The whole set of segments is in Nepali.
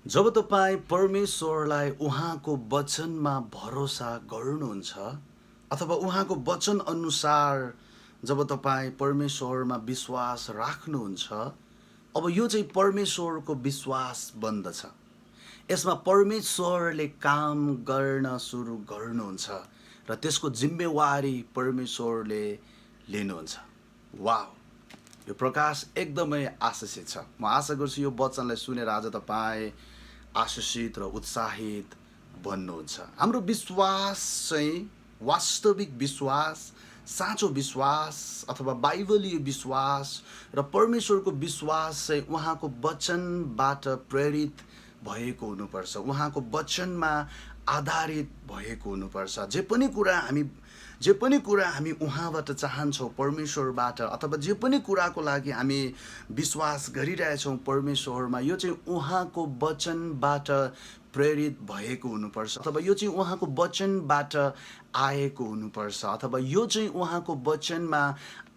जब तपाईँ परमेश्वरलाई उहाँको वचनमा भरोसा गर्नुहुन्छ अथवा उहाँको वचन अनुसार जब तपाईँ परमेश्वरमा विश्वास राख्नुहुन्छ, अब यो चाहिँ परमेश्वरको विश्वास बन्दछ। यसमा परमेश्वरले काम गर्न सुरु गर्नुहुन्छ र त्यसको जिम्मेवारी परमेश्वरले लिनुहुन्छ। वाह, यो प्रकाश एकदमै आशिषित छ। म आशा गर्छु यो वचनलाई सुनेर आज तपाईँ आशिषित र उत्साहित बन्नुहुन्छ। हाम्रो विश्वास चाहिँ वास्तविक विश्वास, साँचो विश्वास अथवा बाइबलीय विश्वास र परमेश्वरको विश्वास चाहिँ उहाँको वचनबाट प्रेरित भएको हुनुपर्छ, उहाँको वचनमा आधारित भएको हुनुपर्छ। जे पनि कुरा हामी उहाँबाट चाहन्छौँ, परमेश्वरबाट, अथवा जे पनि कुराको लागि हामी विश्वास गरिरहेछौँ परमेश्वरमा, यो चाहिँ उहाँको वचनबाट प्रेरित भएको हुनुपर्छ, अथवा यो चाहिँ उहाँको वचनबाट आएको हुनुपर्छ, अथवा यो चाहिँ उहाँको वचनमा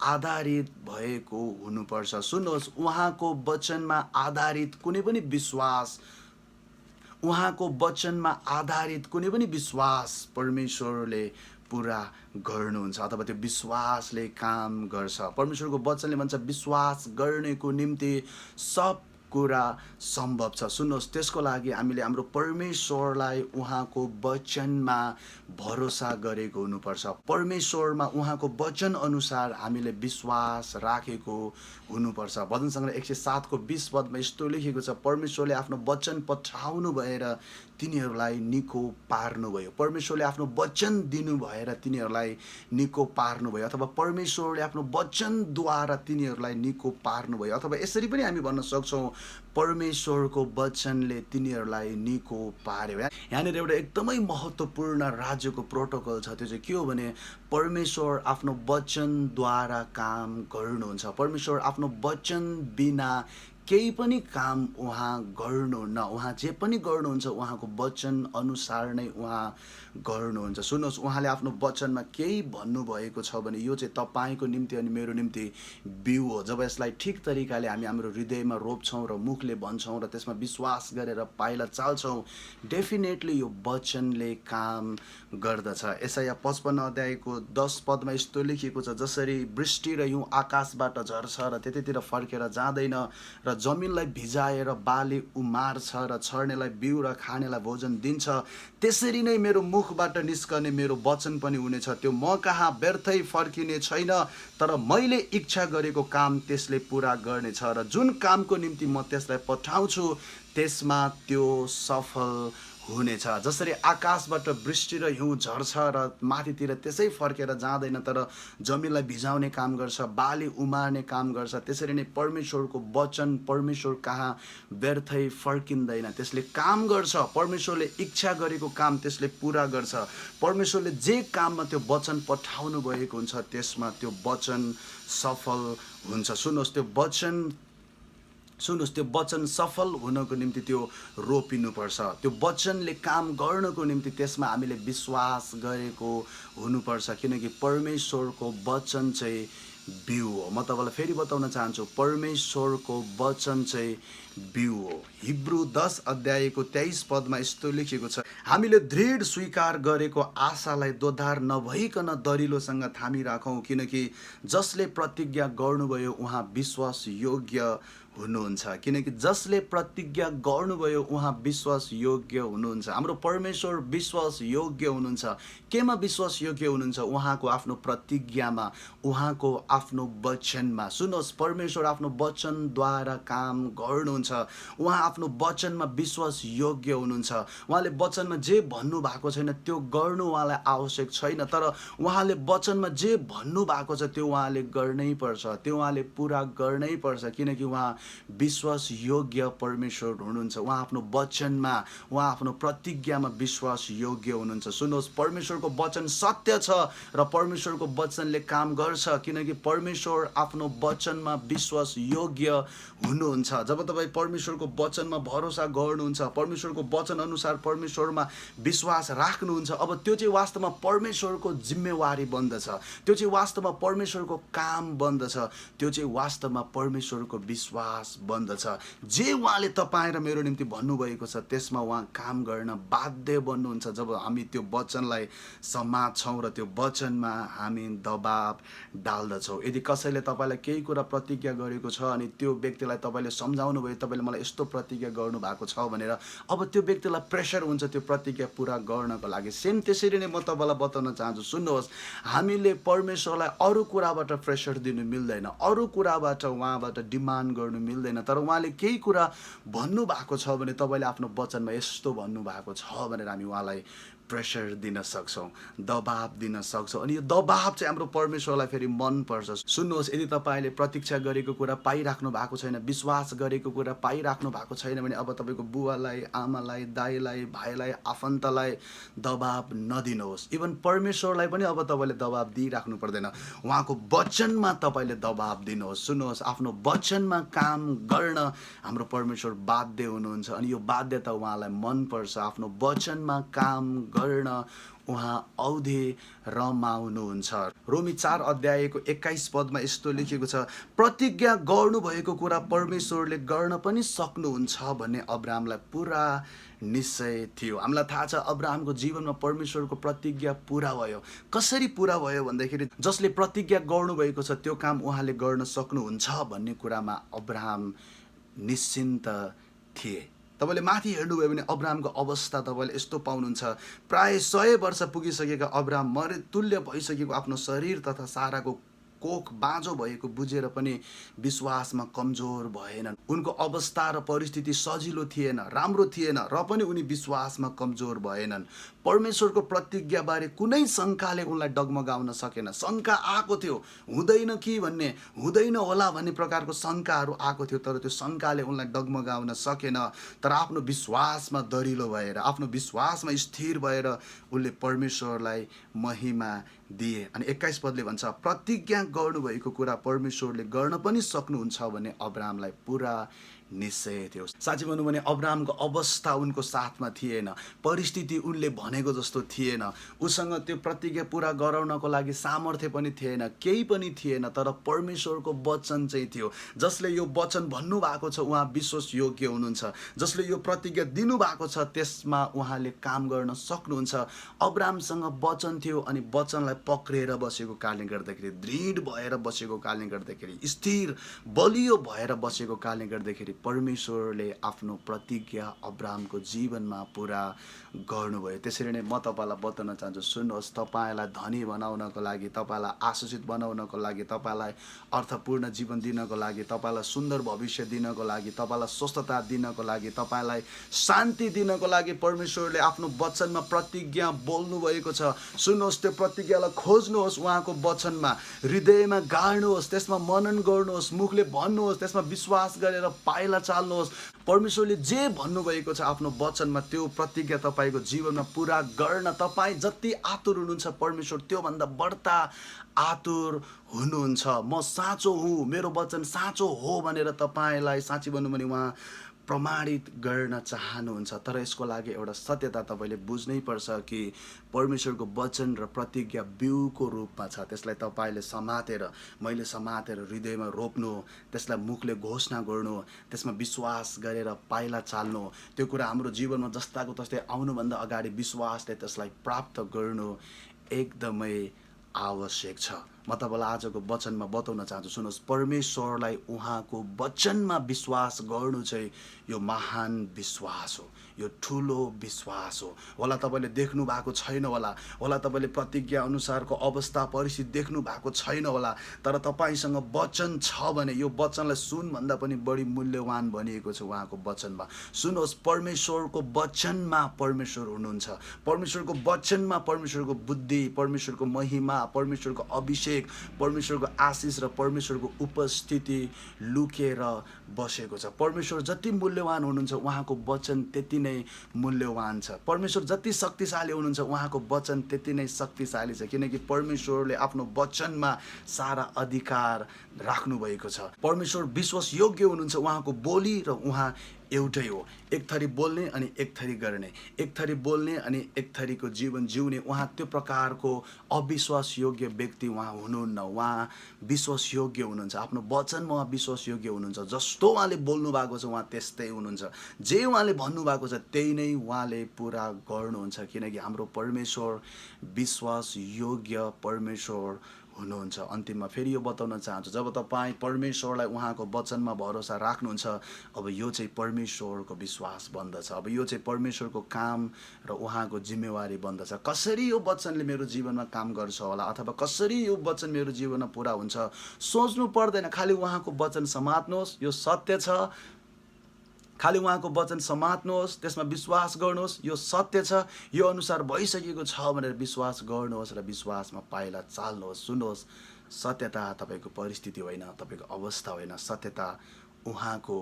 आधारित भएको हुनुपर्छ। सुन्नुहोस्, उहाँको वचनमा आधारित कुनै पनि विश्वास, उहाँको वचनमा आधारित कुनै पनि विश्वास परमेश्वरले पुरा गर्नुहुन्छ, अथवा त्यो विश्वासले काम गर्छ। परमेश्वरको वचनले भन्छ विश्वास गर्नेको निम्ति सब कुरा सम्भव छ। सुन्नुहोस्, त्यसको लागि हामीले हाम्रो परमेश्वरलाई उहाँको वचनमा भरोसा गरेको हुनुपर्छ। परमेश्वरमा उहाँको वचन अनुसार हामीले विश्वास राखेको हुनुपर्छ। भजन सङ्ग्रह 107 को 20 पदमा यस्तो लेखेको छ, परमेश्वरले आफ्नो वचन पठाउनु भएर तिनीहरूलाई निको पार्नुभयो। परमेश्वरले आफ्नो वचन दिनु भएर तिनीहरूलाई निको पार्नुभयो, अथवा परमेश्वरले आफ्नो वचनद्वारा तिनीहरूलाई निको पार्नुभयो, अथवा यसरी पनि हामी भन्न सक्छौँ परमेश्वरको वचनले तिनीहरूलाई निको पार्यो। यहाँनिर एउटा एकदमै महत्त्वपूर्ण राज्यको प्रोटोकल छ। त्यो चाहिँ के हो भने परमेश्वर आफ्नो वचनद्वारा काम गर्नुहुन्छ। परमेश्वर आफ्नो वचन बिना केही पनि काम उहाँ गर्नुहुन्न। उहाँ जे पनि गर्नुहुन्छ उहाँको वचन अनुसार नै उहाँ गर्नुहुन्छ। सुन्नुहोस्, उहाँले आफ्नो वचनमा केही भन्नुभएको छ भने यो चाहिँ तपाईँको निम्ति अनि मेरो निम्ति बिउ हो। जब यसलाई ठिक तरिकाले हामी हाम्रो हृदयमा रोप्छौँ र मुखले भन्छौँ र त्यसमा विश्वास गरेर पाइला चाल्छौँ, डेफिनेटली यो वचनले काम गर्दछ। यसाया 55 अध्यायको 10 पदमा यस्तो लेखिएको छ, जसरी वृष्टि र हिउँ आकाशबाट झर्छ र त्यतैतिर फर्केर जाँदैन र जमिनलाई भिजाएर बाली उमार्छ र छर्नेलाई बिउ र खानेलाई भोजन दिन्छ, त्यसरी नै मेरो मुखबाट निस्कने मेरो वचन पनि हुनेछ। त्यो म कहाँ व्यर्थै फर्किने छैन, तर मैले इच्छा गरेको काम त्यसले पुरा गर्नेछ र जुन कामको निम्ति म त्यसलाई पठाउँछु त्यसमा त्यो सफल हुनेछ। जसरी आकाशबाट वृष्टि र हिउँ झर्छ र माथितिर त्यसै फर्केर जाँदैन, तर जमिनलाई भिजाउने काम गर्छ, बाली उमार्ने काम गर्छ, त्यसरी नै परमेश्वरको वचन परमेश्वर कहाँ व्यर्थै फर्किँदैन, त्यसले काम गर्छ। परमेश्वरले इच्छा गरेको काम त्यसले पुरा गर्छ। परमेश्वरले जे काममा त्यो वचन पठाउनु भएको हुन्छ त्यसमा त्यो वचन सफल हुन्छ। सुन्नुहोस्, त्यो वचन सफल हुनको निम्ति त्यो रोपिनुपर्छ। त्यो वचनले काम गर्नको निम्ति त्यसमा हामीले विश्वास गरेको हुनुपर्छ, किनकि परमेश्वरको वचन चाहिँ बिउ हो। म तपाईँलाई फेरि बताउन चाहन्छु, परमेश्वरको वचन चाहिँ बिउ हो। हिब्रू 10 अध्यायको 23 पदमा यस्तो लेखिएको छ, हामीले दृढ स्वीकार गरेको आशालाई दोधार नभइकन दरिलोसँग थामिराखौँ, किनकि जसले प्रतिज्ञा गर्नुभयो उहाँ विश्वास योग्य हुनुहुन्छ। किनकि जसले प्रतिज्ञा गर्नुभयो उहाँ विश्वास योग्य हुनुहुन्छ। हाम्रो परमेश्वर विश्वास योग्य हुनुहुन्छ। केमा विश्वास योग्य हुनुहुन्छ? उहाँको आफ्नो प्रतिज्ञामा, उहाँको आफ्नो वचनमा। सुन्नुहोस्, परमेश्वर आफ्नो वचनद्वारा काम गर्नुहुन्छ। उहाँ आफ्नो वचनमा विश्वास योग्य हुनुहुन्छ। उहाँले वचनमा जे भन्नुभएको छैन त्यो गर्नु उहाँलाई आवश्यक छैन, तर उहाँले वचनमा जे भन्नुभएको छ त्यो उहाँले गर्नै पर्छ, त्यो उहाँले पुरा गर्नै पर्छ, किनकि उहाँ विश्वास योग्य परमेश्वर हुनुहुन्छ। उहाँ आफ्नो वचनमा, उहाँ आफ्नो प्रतिज्ञामा विश्वास योग्य हुनुहुन्छ। सुन्नुहोस्, परमेश्वरको वचन सत्य छ र परमेश्वरको वचनले काम गर्छ, किनकि परमेश्वर आफ्नो वचनमा विश्वास योग्य हुनुहुन्छ। जब तपाईँ परमेश्वरको वचनमा भरोसा गर्नुहुन्छ, परमेश्वरको वचन अनुसार परमेश्वरमा विश्वास राख्नुहुन्छ, अब त्यो चाहिँ वास्तवमा परमेश्वरको जिम्मेवारी बन्दछ, त्यो चाहिँ वास्तवमा परमेश्वरको काम बन्दछ, त्यो चाहिँ वास्तवमा परमेश्वरको विश्वास विश्वास बन्दछ। जे उहाँले तपाईँ र मेरो निम्ति भन्नुभएको छ त्यसमा उहाँ काम गर्न बाध्य बन्नुहुन्छ जब हामी त्यो वचनलाई समात्छौँ र त्यो वचनमा हामी दबाब डाल्दछौँ। यदि कसैले तपाईँलाई केही कुरा प्रतिज्ञा गरेको छ अनि त्यो व्यक्तिलाई तपाईँले सम्झाउनु भयो, तपाईँले मलाई यस्तो प्रतिज्ञा गर्नुभएको छ भनेर, अब त्यो व्यक्तिलाई प्रेसर हुन्छ त्यो प्रतिज्ञा पुरा गर्नको लागि। सेम त्यसरी नै म तपाईँलाई बताउन चाहन्छु, सुन्नुहोस्, हामीले परमेश्वरलाई अरू कुराबाट प्रेसर दिनु मिल्दैन, अरू कुराबाट उहाँबाट डिमान्ड गर्नु मिल्दैन। तर उहाँले केही कुरा भन्नुभएको छ भने तपाईँले आफ्नो वचनमा यस्तो भन्नुभएको छ भनेर हामी उहाँलाई प्रेसर दिन सक्छौँ, दबाब दिन सक्छौँ। अनि यो दबाब चाहिँ हाम्रो परमेश्वरलाई फेरि मनपर्छ। सुन्नुहोस्, यदि तपाईँले प्रतीक्षा गरेको कुरा पाइराख्नु भएको छैन, विश्वास गरेको कुरा पाइराख्नु भएको छैन भने अब तपाईँको बुवालाई, आमालाई, दाइलाई, भाइलाई, आफन्तलाई दबाब नदिनुहोस्। इभन परमेश्वरलाई पनि अब तपाईँले दबाब दिइराख्नु पर्दैन, उहाँको वचनमा तपाईँले दबाब दिनुहोस्। सुन्नुहोस्, आफ्नो वचनमा काम गर्न हाम्रो परमेश्वर बाध्य हुनुहुन्छ अनि यो बाध्यता उहाँलाई मनपर्छ। आफ्नो वचनमा काम गर्न उहाँ औधी रमाउनुहुन्छ। रोमी 4 अध्यायको 21 पदमा यस्तो लेखेको छ, प्रतिज्ञा गर्नुभएको कुरा परमेश्वरले गर्न पनि सक्नुहुन्छ भन्ने अब्राहमलाई पुरा निश्चय थियो। हामीलाई थाहा छ अब्राहमको जीवनमा परमेश्वरको प्रतिज्ञा पुरा भयो। कसरी पुरा भयो भन्दाखेरि जसले प्रतिज्ञा गर्नुभएको छ त्यो काम उहाँले गर्न सक्नुहुन्छ भन्ने कुरामा अब्राहम निश्चिन्त थिए। तपाईँले माथि हेर्नुभयो भने अब्राहमको अवस्था तपाईँले यस्तो पाउनुहुन्छ, प्राय 100 वर्ष पुगिसकेका अब्राहम मृत्युल्य भइसकेको आफ्नो शरीर तथा साराको कोख बाँझो भएको बुझेर पनि विश्वासमा कमजोर भएनन्। उनको अवस्था र परिस्थिति सजिलो थिएन, राम्रो थिएन, र पनि उनी विश्वासमा कमजोर भएनन्। परमेश्वरको प्रतिज्ञाबारे कुनै शङ्काले उनलाई डगमगाउन सकेन। शङ्का आएको थियो, हुँदैन कि भन्ने, हुँदैन होला भन्ने प्रकारको शङ्काहरू आएको थियो, तर त्यो शङ्काले उनलाई डगमगाउन सकेन। तर आफ्नो विश्वासमा दरिलो भएर, आफ्नो विश्वासमा स्थिर भएर उनले परमेश्वरलाई महिमा दिए। अनि 21 पदले भन्छ, प्रतिज्ञा गर्नुभएको कुरा परमेश्वरले गर्न पनि सक्नुहुन्छ भन्ने अब्राहमलाई पुरा निश्चय थियो। साँच्चै भन्नु भने अब्राहमको अवस्था उनको साथमा थिएन, परिस्थिति उनले भनेको जस्तो थिएन, उसँग त्यो प्रतिज्ञा पुरा गराउनको लागि सामर्थ्य पनि थिएन, केही पनि थिएन। तर परमेश्वरको वचन चाहिँ थियो। जसले यो वचन भन्नुभएको छ उहाँ विश्वास योग्य हुनुहुन्छ, जसले यो प्रतिज्ञा दिनुभएको छ त्यसमा उहाँले काम गर्न सक्नुहुन्छ। अब्राहमसँग वचन थियो अनि वचनलाई पक्रेर बसेको कारणले गर्दाखेरि, दृढ भएर बसेको कारणले गर्दाखेरि, स्थिर बलियो भएर बसेको कारणले गर्दाखेरि परमेश्वरले आफ्नो प्रतिज्ञा अब्राहमको जीवनमा पुरा गर्नुभयो। त्यसरी नै म तपाईँलाई बताउन चाहन्छु, सुन्नुहोस्, तपाईँलाई धनी बनाउनको लागि, तपाईँलाई आशीषित बनाउनको लागि, तपाईँलाई अर्थपूर्ण जीवन दिनको लागि, तपाईँलाई सुन्दर भविष्य दिनको लागि, तपाईँलाई स्वस्थता दिनको लागि, तपाईँलाई शान्ति दिनको लागि परमेश्वरले आफ्नो वचनमा प्रतिज्ञा बोल्नुभएको छ। सुन्नुहोस्, त्यो प्रतिज्ञालाई खोज्नुहोस्, उहाँको वचनमा हृदयमा गाड्नुहोस्, त्यसमा मनन गर्नुहोस्, मुखले भन्नुहोस्, त्यसमा विश्वास गरेर पाइला चाल्नुहोस्। परमेश्वरले जे भन्नुभएको छ आफ्नो वचनमा त्यो प्रतिज्ञा तपाईँको जीवनमा पुरा गर्न तपाईँ जति आतुर हुनुहुन्छ परमेश्वर त्योभन्दा बढ्ता आतुर हुनुहुन्छ। म साँचो हुँ, मेरो वचन साँचो हो भनेर तपाईँलाई साँच्ची भन्नु भने उहाँ प्रमाणित गर्न चाहनुहुन्छ। तर यसको लागि एउटा सत्यता तपाईँले बुझ्नै पर्छ कि परमेश्वरको वचन र प्रतिज्ञा बिउको रूपमा छ। त्यसलाई तपाईँले समातेर, मैले समातेर हृदयमा रोप्नु, त्यसलाई मुखले घोषणा गर्नु, त्यसमा विश्वास गरेर पाइला चाल्नु, त्यो कुरा हाम्रो जीवनमा जस्ताको तस्तै आउनुभन्दा अगाडि विश्वासले त्यसलाई प्राप्त गर्नु एकदमै आवश्यक छ। म तपाईँलाई आजको वचनमा बताउन चाहन्छु, सुन्नुहोस्, परमेश्वरलाई उहाँको वचनमा विश्वास गर्नु चाहिँ यो महान विश्वास हो, यो ठुलो विश्वास हो। होला तपाईँले देख्नु भएको छैन होला तपाईँले प्रतिज्ञा अनुसारको अवस्था परिस्थिति देख्नु भएको छैन होला, तर तपाईँसँग वचन छ भने यो वचनलाई सुनभन्दा पनि बढी मूल्यवान भनिएको छ उहाँको वचनमा। सुन्नुहोस्, परमेश्वरको वचनमा परमेश्वर हुनुहुन्छ, परमेश्वरको वचनमा परमेश्वरको बुद्धि, परमेश्वरको महिमा, परमेश्वरको अभिषेक, परमेश्वरको आशिष र परमेश्वरको उपस्थिति लुकेर बसेको छ। परमेश्वर जति मूल्यवान हुनुहुन्छ उहाँको वचन त्यति नै मूल्यवान छ। परमेश्वर जति शक्तिशाली हुनुहुन्छ उहाँको वचन त्यति नै शक्तिशाली छ, किनकि परमेश्वरले आफ्नो वचनमा सारा अधिकार राख्नु भएको छ। परमेश्वर विश्वास योग्य हुनुहुन्छ, उहाँको बोली र उहाँ एउटै हो। एक थरी बोल्ने अनि एक थरी गर्ने, एक थरी बोल्ने अनि एक थरीको जीवन जिउने उहाँ त्यो प्रकारको अविश्वासयोग्य व्यक्ति उहाँ हुनुहुन्न। उहाँ विश्वासयोग्य हुनुहुन्छ। आफ्नो वचनमा उहाँ विश्वासयोग्य हुनुहुन्छ। जस्तो उहाँले बोल्नु भएको छ उहाँ त्यस्तै हुनुहुन्छ। जे उहाँले भन्नुभएको छ त्यही नै उहाँले पुरा गर्नुहुन्छ, किनकि हाम्रो परमेश्वर विश्वासयोग्य परमेश्वर हुनुहुन्छ। अन्तिममा फेरि यो बताउन चाहन्छु, जब तपाईँ परमेश्वरलाई उहाँको वचनमा भरोसा राख्नुहुन्छ, अब यो चाहिँ परमेश्वरको विश्वास बन्दछ। अब यो चाहिँ परमेश्वरको काम र उहाँको जिम्मेवारी बन्दछ। कसरी यो वचनले मेरो जीवनमा काम गर्छ होला, अथवा कसरी यो वचन मेरो जीवनमा पुरा हुन्छ, सोच्नु पर्दैन। खालि उहाँको वचन समात्नुहोस्, यो सत्य छ। खालि उहाँको वचन समात्नुहोस्, त्यसमा विश्वास गर्नुहोस्, यो सत्य छ, यो अनुसार भइसकेको छ भनेर विश्वास गर्नुहोस् र विश्वासमा पाइला चाल्नुहोस्। सुन्नुहोस्, सत्यता तपाईँको परिस्थिति होइन, तपाईँको अवस्था होइन, सत्यता उहाँको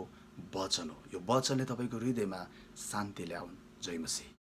वचन हो। यो वचनले तपाईँको हृदयमा शान्ति ल्याउन्। जय मसीह।